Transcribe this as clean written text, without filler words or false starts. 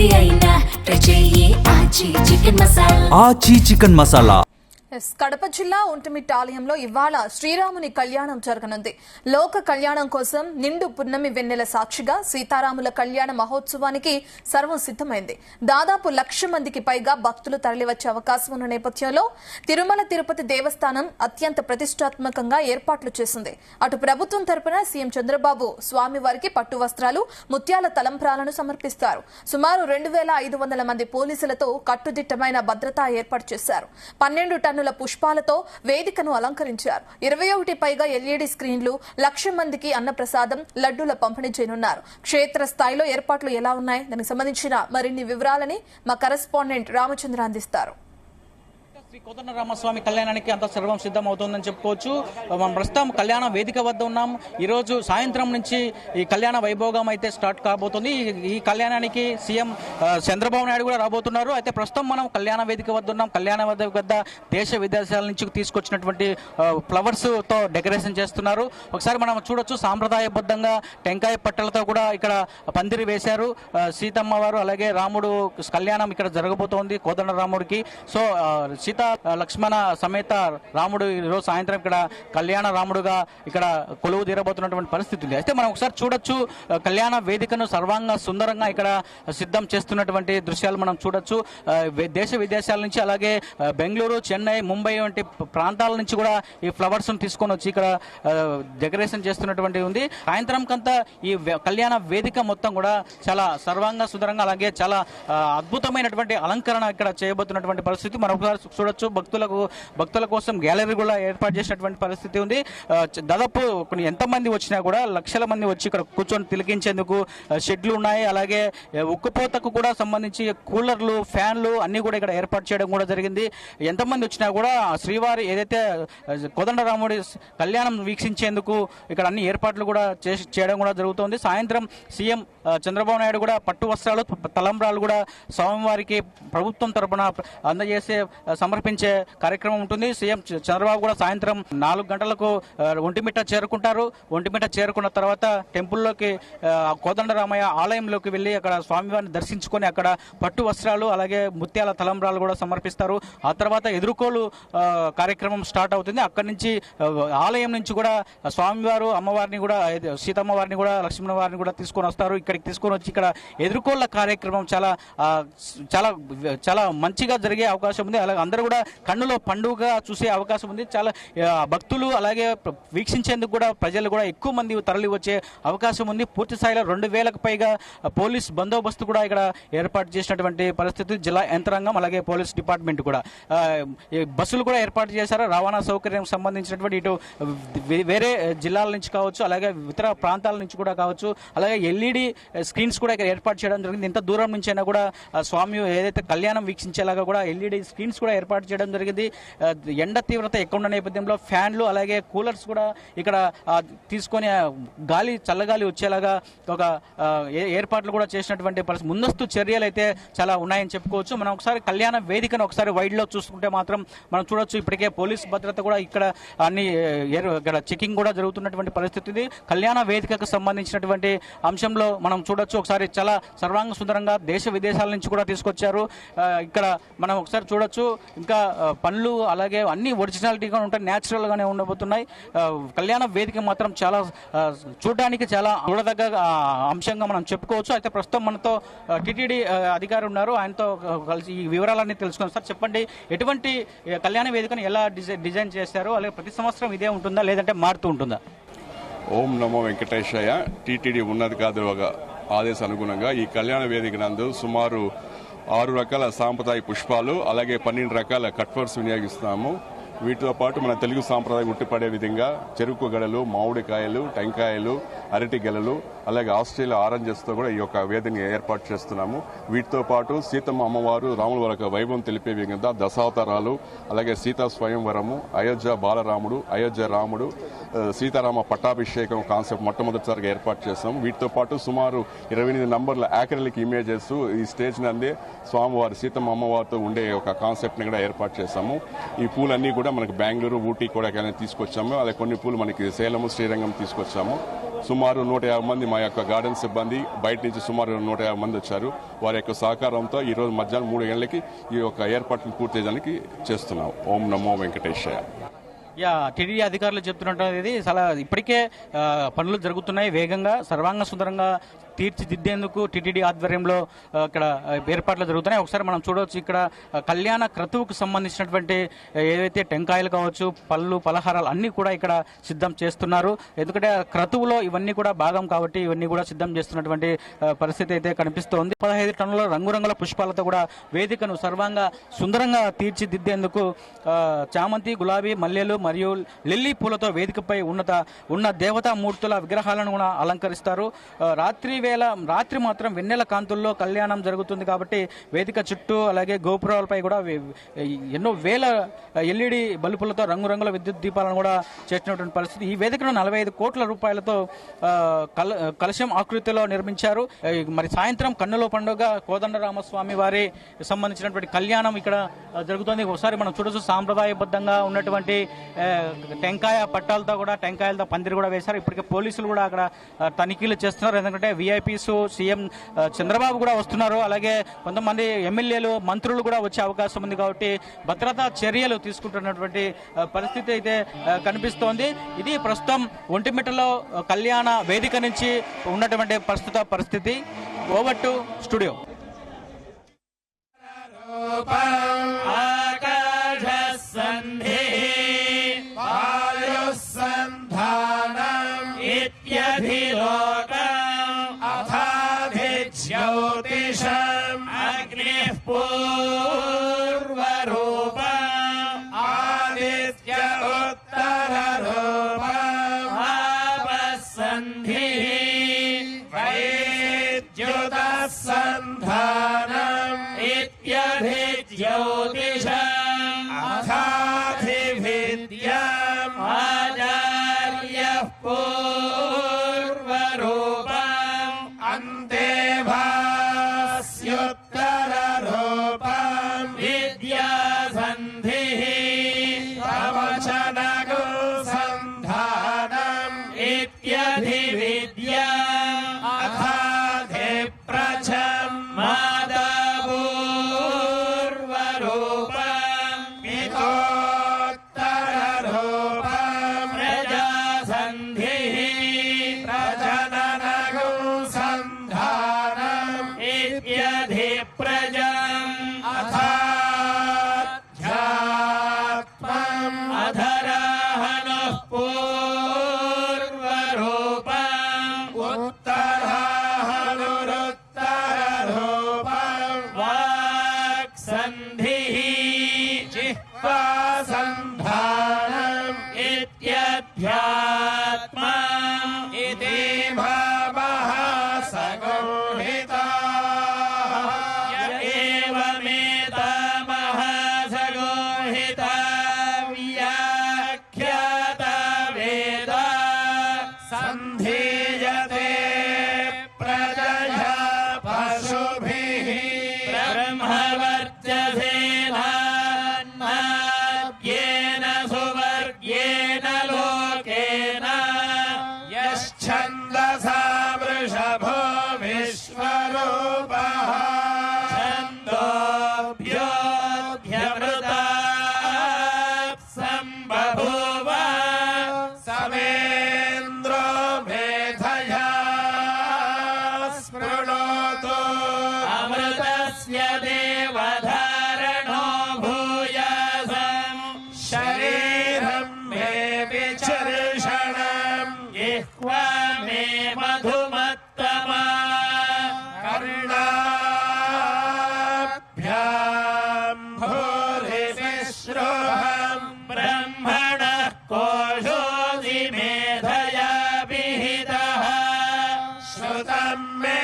ఏది అయినా ట్రై చెయ్యి ఆచి చికెన్ మసాలా. కడప జిల్లా ఒంటిమిట్ట ఆలయంలో ఇవాళ శ్రీరాముని కళ్యాణం జరగనుంది. లోక కళ్యాణం కోసం నిండు పున్నమి వెన్నెల సాక్షిగా సీతారాముల కళ్యాణ మహోత్సవానికి సర్వం సిద్దమైంది. దాదాపు 1,00,000 మందికి పైగా భక్తులు తరలివచ్చే అవకాశం ఉన్న నేపథ్యంలో తిరుమల తిరుపతి దేవస్థానం అత్యంత ప్రతిష్టాత్మకంగా ఏర్పాట్లు చేసింది. అటు ప్రభుత్వం తరపున సీఎం చంద్రబాబు స్వామివారికి పట్టు వస్త్రాలు, ముత్యాల తలంబ్రాలను సమర్పిస్తారు. సుమారు 2,500 మంది పోలీసులతో కట్టుదిట్టమైన భద్రతా ఏర్పాటు చేశారు. 12 టన్నుల పుష్పాలతో వేదికను అలంకరించారు. 21 పైగా ఎల్ఈడీ స్క్రీన్లు, 1,00,000 మందికి అన్నప్రసాదం, లడ్డూల పంపిణీ చేయనున్నారు. క్షేత్ర స్థాయిలో ఏర్పాట్లు ఎలా ఉన్నాయి, దానికి సంబంధించిన మరిన్ని వివరాలని మా కరెస్పాండెంట్ రామచంద్ర అందిస్తారు. శ్రీ కోదండరామస్వామి కళ్యాణానికి అంత సర్వం సిద్ధం అవుతుందని చెప్పుకోవచ్చు. మనం ప్రస్తుతం కళ్యాణ వేదిక వద్ద ఉన్నాం. ఈరోజు సాయంత్రం నుంచి ఈ కళ్యాణ వైభోగం అయితే స్టార్ట్ కాబోతుంది. ఈ కళ్యాణానికి సీఎం చంద్రబాబు నాయుడు కూడా రాబోతున్నారు. అయితే ప్రస్తుతం మనం కళ్యాణ వేదిక వద్ద ఉన్నాం. కళ్యాణ వేదిక వద్ద దేశ విదేశాల నుంచి తీసుకొచ్చినటువంటి ఫ్లవర్స్ తో డెకరేషన్ చేస్తున్నారు. ఒకసారి మనం చూడొచ్చు, సాంప్రదాయబద్ధంగా టెంకాయ పట్టలతో కూడా ఇక్కడ పందిరి వేశారు. సీతమ్మ వారు అలాగే రాముడు కళ్యాణం ఇక్కడ జరగబోతోంది కోదండ రాముడికి. సో సీత లక్ష్మణ సమేత రాముడు ఈరోజు సాయంత్రం ఇక్కడ కళ్యాణ రాముడుగా ఇక్కడ కొలువు తీరబోతున్నటువంటి పరిస్థితి ఉంది. అయితే మనం ఒకసారి చూడొచ్చు, కళ్యాణ వేదికను సర్వాంగ సుందరంగా ఇక్కడ సిద్ధం చేస్తున్నటువంటి దృశ్యాలు మనం చూడొచ్చు. దేశ విదేశాల నుంచి అలాగే బెంగళూరు, చెన్నై, ముంబై వంటి ప్రాంతాల నుంచి కూడా ఈ ఫ్లవర్స్ ను తీసుకొని వచ్చి ఇక్కడ డెకరేషన్ చేస్తున్నటువంటి ఉంది. సాయంత్రం కంతా ఈ కళ్యాణ వేదిక మొత్తం కూడా చాలా సర్వాంగ సుందరంగా అలాగే చాలా అద్భుతమైనటువంటి అలంకరణ ఇక్కడ చేయబోతున్నటువంటి పరిస్థితి మనం చూడొచ్చు. భక్తుల కోసం గ్యాలరీ కూడా ఏర్పాటు చేసినటువంటి పరిస్థితి ఉంది. దాదాపు ఎంతమంది వచ్చినా కూడా 1,00,000 మంది వచ్చి ఇక్కడ కూర్చొని తిలకించేందుకు షెడ్లు ఉన్నాయి. అలాగే ఉక్కపోతకు కూడా సంబంధించి కూలర్లు, ఫ్యాన్లు అన్ని కూడా ఇక్కడ ఏర్పాటు చేయడం కూడా జరిగింది. ఎంతమంది వచ్చినా కూడా శ్రీవారి ఏదైతే కోదండరాముడి కళ్యాణం వీక్షించేందుకు ఇక్కడ అన్ని ఏర్పాట్లు కూడా చేయడం కూడా జరుగుతుంది. సాయంత్రం సీఎం చంద్రబాబు నాయుడు కూడా పట్టు వస్త్రాలు, తలంబ్రాలు కూడా స్వామివారికి ప్రభుత్వం తరపున అందజేసే సమర్పించే కార్యక్రమం ఉంటుంది. సీఎం చంద్రబాబు కూడా సాయంత్రం 4 గంటలకు ఒంటిమిట్ట చేరుకుంటారు. ఒంటిమిట్ట చేరుకున్న తర్వాత టెంపుల్లోకి కోదండరామయ్య ఆలయంలోకి వెళ్లి అక్కడ స్వామివారిని దర్శించుకొని అక్కడ పట్టు వస్త్రాలు అలాగే ముత్యాల తలంబ్రాలు కూడా సమర్పిస్తారు. ఆ తర్వాత ఎదుర్కోలు కార్యక్రమం స్టార్ట్ అవుతుంది. అక్కడి నుంచి ఆలయం నుంచి కూడా స్వామివారు అమ్మవారిని కూడా సీతమ్మ వారిని కూడా లక్ష్మణ వారిని కూడా తీసుకొని వస్తారు. ఇక్కడికి తీసుకొని వచ్చి ఇక్కడ ఎదుర్కోళ్ల కార్యక్రమం చాలా చాలా చాలా మంచిగా జరిగే అవకాశం ఉంది. అలాగే అందరూ కూడా కన్నులో పండుగ చూసే అవకాశం ఉంది. చాలా భక్తులు అలాగే వీక్షించేందుకు కూడా ప్రజలు కూడా ఎక్కువ మంది తరలి వచ్చే అవకాశం ఉంది. పూర్తి స్థాయిలో 2,000కు పైగా పోలీస్ బందోబస్తు కూడా ఇక్కడ ఏర్పాటు చేసినటువంటి పరిస్థితి. జిల్లా యంత్రాంగం అలాగే పోలీస్ డిపార్ట్మెంట్ కూడా బస్సులు కూడా ఏర్పాటు చేశారు. రవాణా సౌకర్యం సంబంధించినటువంటి ఇటు వేరే జిల్లాల నుంచి కావచ్చు, అలాగే ఇతర ప్రాంతాల నుంచి కూడా కావచ్చు, అలాగే ఎల్ఈడి స్క్రీన్స్ కూడా ఇక్కడ ఏర్పాటు చేయడం జరిగింది. ఇంత దూరం నుంచి అయినా కూడా స్వామి ఏదైతే కళ్యాణం వీక్షించేలాగా కూడా ఎల్ఈడి స్క్రీన్స్ కూడా ఏర్పాటు చేయడం జరిగింది. ఎండ తీవ్రత ఎక్కువ ఉన్న నేపథ్యంలో ఫ్యాన్లు అలాగే కూలర్స్ కూడా ఇక్కడ తీసుకొని గాలి చల్లగాలి వచ్చేలాగా ఒక ఏర్పాట్లు కూడా చేసినటువంటి పరిస్థితి. ముందస్తు చర్యలు అయితే చాలా ఉన్నాయని చెప్పుకోవచ్చు. మనం ఒకసారి కళ్యాణ వేదికను ఒకసారి వైడ్ లో చూసుకుంటే మాత్రం మనం చూడొచ్చు, ఇప్పటికే పోలీస్ భద్రత కూడా ఇక్కడ అన్ని ఇక్కడ చెకింగ్ కూడా జరుగుతున్నటువంటి పరిస్థితి. కళ్యాణ వేదికకు సంబంధించినటువంటి అంశంలో మనం చూడొచ్చు, ఒకసారి చాలా సర్వాంగ సుందరంగా దేశ విదేశాల నుంచి కూడా తీసుకొచ్చారు. ఇక్కడ మనం ఒకసారి చూడొచ్చు, ఇంకా పనులు అలాగే అన్ని ఒరిజినాలిటీగా ఉంటాయి, న్యాచురల్ గానే ఉండబోతున్నాయి. కళ్యాణ వేదిక మాత్రం చాలా చూడడానికి చాలా చూడదగ్గ అంశంగా మనం చెప్పుకోవచ్చు. అయితే ప్రస్తుతం మనతో టిటిడి అధికారి ఉన్నారు, ఆయనతో కలిసి ఈ వివరాలన్నీ తెలుసుకున్నాం. సార్ చెప్పండి, ఎటువంటి కళ్యాణ వేదికను ఎలా డిజైన్ చేశారు, అలాగే ప్రతి సంవత్సరం ఇదే ఉంటుందా లేదంటే మారుతూ ఉంటుందా? ఓం నమో వెంకటేశయ్య. టీటీడీ ఉన్నతాధికారుల ఆదేశానుగుణంగా ఈ కళ్యాణ వేదిక నందు సుమారు 6 రకాల సాంప్రదాయ పుష్పాలు అలాగే 12 రకాల కట్వర్స్ వినియోగిస్తున్నాము. వీటితో పాటు మన తెలుగు సాంప్రదాయం ఉట్టిపడే విధంగా చెరుకు గడలు, మామిడికాయలు, టెంకాయలు, అరటి గెలలు అలాగే ఆస్ట్రేలియా ఆరెంజెస్తో కూడా ఈ యొక్క వేదికని ఏర్పాటు చేస్తున్నాము. వీటితో పాటు సీతమ్మ అమ్మవారు రాముల వారి వైభవం తెలిపే విధంగా దశావతారాలు అలాగే సీతా స్వయంవరము, అయోధ్య బాలరాముడు, అయోధ్య రాముడు, సీతారామ పట్టాభిషేకం కాన్సెప్ట్ మొట్టమొదటిసారిగా ఏర్పాటు చేస్తాము. వీటితో పాటు సుమారు 28 నంబర్ల యాక్రిలిక్ ఇమేజెస్ ఈ స్టేజ్ నందే స్వామివారి సీతమ్మ అమ్మవారితో ఉండే ఒక కాన్సెప్ట్ని కూడా ఏర్పాటు చేస్తాము. ఈ పూలన్నీ కూడా మనకి బెంగళూరు, ఊటీ కూడా తీసుకొచ్చాము. అలాగే కొన్ని పూలు మనకి సేలము, శ్రీరంగం తీసుకొచ్చాము. సుమారు 150 మంది మా యొక్క గార్డెన్ సిబ్బంది, బయట నుంచి సుమారు 150 మంది వచ్చారు. వారి యొక్క సహకారంతో ఈ రోజు మధ్యాహ్నం 3 గంటలకి ఈ యొక్క ఏర్పాట్లను పూర్తి చేయడానికి చేస్తున్నాం. ఓం నమో వెంకటేశాయ. టీడీడీ అధికారులు చెప్తున్నది చాలా ఇప్పటికే పనులు జరుగుతున్నాయి వేగంగా, సర్వాంగ సుందరంగా తీర్చిదిద్దేందుకు టీటీడీ ఆధ్వర్యంలో ఇక్కడ ఏర్పాట్లు జరుగుతున్నాయి. ఒకసారి మనం చూడవచ్చు, ఇక్కడ కళ్యాణ క్రతువుకు సంబంధించినటువంటి ఏవైతే టెంకాయలు కావచ్చు, పళ్ళు, పలహారాలు అన్నీ కూడా ఇక్కడ సిద్ధం చేస్తున్నారు. ఎందుకంటే క్రతువులో ఇవన్నీ కూడా భాగం కాబట్టి ఇవన్నీ కూడా సిద్ధం చేస్తున్నటువంటి పరిస్థితి అయితే కనిపిస్తోంది. 15 టన్నుల రంగురంగుల పుష్పాలతో కూడా వేదికను సర్వాంగ సుందరంగా తీర్చిదిద్దేందుకు చామంతి, గులాబీ, మల్లెలు మరియు లిల్లీ పూలతో వేదికపై ఉన్న దేవతామూర్తుల విగ్రహాలను కూడా అలంకరిస్తారు. రాత్రి మాత్రం వెన్నెల కాంతుల్లో కళ్యాణం జరుగుతుంది కాబట్టి వేదిక చుట్టూ అలాగే గోపురాలపై కూడా ఎన్నో వేల ఎల్ఈడి బల్బులతో రంగురంగుల విద్యుత్ దీపాలను కూడా చేసినటువంటి పరిస్థితి. ఈ వేదికను 45 కోట్ల రూపాయలతో కలశం ఆకృతిలో నిర్మించారు. మరి సాయంత్రం కన్నుల పండుగ కోదండరామస్వామి వారి సంబంధించినటువంటి కళ్యాణం ఇక్కడ జరుగుతుంది. ఒకసారి మనం చూడొచ్చు, సాంప్రదాయబద్ధంగా ఉన్నటువంటి టెంకాయ పట్టాలతో కూడా టెంకాయలతో పందిరి కూడా వేశారు. ఇప్పటికే పోలీసులు కూడా అక్కడ తనిఖీలు చేస్తున్నారు. ఎందుకంటే విఐపీస్, సీఎం చంద్రబాబు కూడా వస్తున్నారు, అలాగే కొంతమంది ఎమ్మెల్యేలు, మంత్రులు కూడా వచ్చే అవకాశం ఉంది కాబట్టి భద్రతా చర్యలు తీసుకుంటున్నటువంటి పరిస్థితి అయితే కనిపిస్తోంది. ఇది ప్రస్తుతం ఒంటిమిట్టలో కళ్యాణ వేదిక నుంచి ఉన్నటువంటి ప్రస్తుత పరిస్థితి. Over to studio. ज्योतिषम् अग्निः पूर्वरूपम् आदित्य उत्तररूपम् आपस्सन्धिः वैद्युतः सन्धानम् इत्यभिज्योतिषम् अथाधिविद्याम् आचार्यः पूर्वरूपम् अन्ते उत्तररूपम् विद्यासन्धिः प्रवचनगुसन्धानम् इत्यधिविद्या अथाधिप्रचम् मातापूर्वरूपम् पितोत्तररूपम् प्रजासन्धिः प्रजननगुसन्धानम् इत्यधिप्रजम् अथाध्यात्मम् अधराहनः पूर्वरूपम् उत्तराहनुरुत्तररूपम् वाक्सन्धिः जिह्वासन्धानम् इत्यध्यात्मम् इति महासगोहिता सन्धीयते प्रजया पशुभिः ब्रह्मवर्चसेनान्नाद्येन सुवर्ग्येन लोकेन यश्छन्दसा वृषभो विश्वरूपः छन्दोभ्योऽध्यमृता सम्बभूव समेन्द्रो मेधया स्पृणोतु अमृतस्य देवधारणो भूयासम् शरीरम् मे विचर्षणम् जिह्वा मे मधुमत्तमा कर्णाभ्याम् भूरिविश्रुहम् ब्रह्मणः कोशोऽसि मेधया विहितः श्रुतम् मे